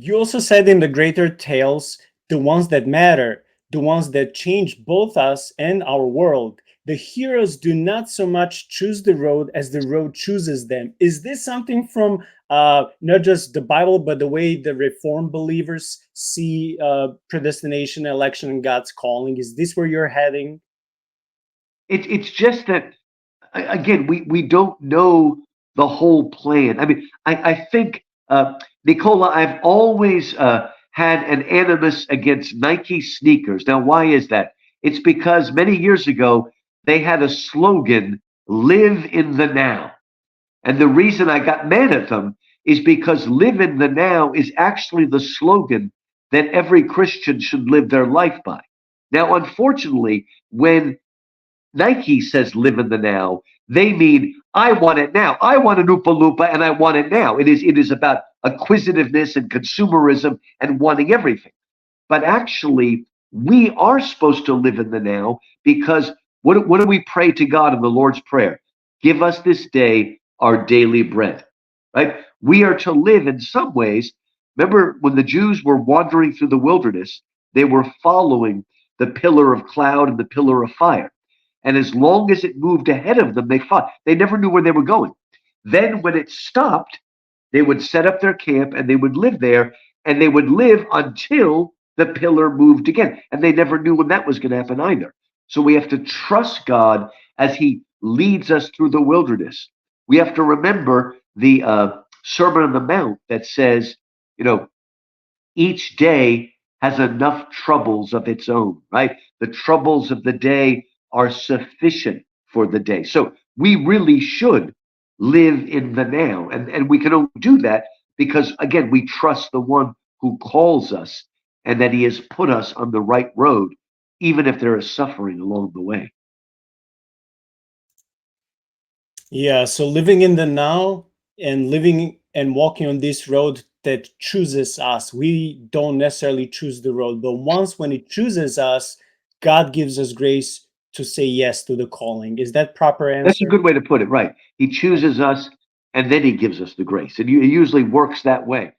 You also said in the greater tales, the ones that matter, the ones that change both us and our world, the heroes do not so much choose the road as the road chooses them. Is this something from not just the Bible, but the way the Reformed believers see predestination, election, and God's calling? Is this where you're heading? It's just that again, we don't know the whole plan. I mean, I think, Nicola, I've always had an animus against Nike sneakers. Now, why is that? It's because many years ago they had a slogan, "Live in the now." And the reason I got mad at them is because "Live in the now" is actually the slogan that every Christian should live their life by. Now, unfortunately, when Nike says "live in the now," they mean I want it now. I want an Oompa Loompa and I want it now. It is about acquisitiveness and consumerism and wanting everything. But actually, we are supposed to live in the now because what do we pray to God in the Lord's Prayer? Give us this day our daily bread, right? We are to live in some ways. Remember when the Jews were wandering through the wilderness, they were following the pillar of cloud and the pillar of fire. And as long as it moved ahead of them, they fought. They never knew where they were going. Then when it stopped, they would set up their camp and they would live there and they would live until the pillar moved again. And they never knew when that was going to happen either. So we have to trust God as He leads us through the wilderness. We have to remember the Sermon on the Mount that says, you know, each day has enough troubles of its own, right? The troubles of the day are sufficient for the day. So we really should live in the now. And we can only do that because, again, we trust the one who calls us and that he has put us on the right road, even if there is suffering along the way. Yeah, so living in the now and living and walking on this road that chooses us. We don't necessarily choose the road, but once when it chooses us, God gives us grace to say yes to the calling. Is that proper That's a answer? good way to put it, right? He chooses us and then he gives us the grace. And it usually works that way.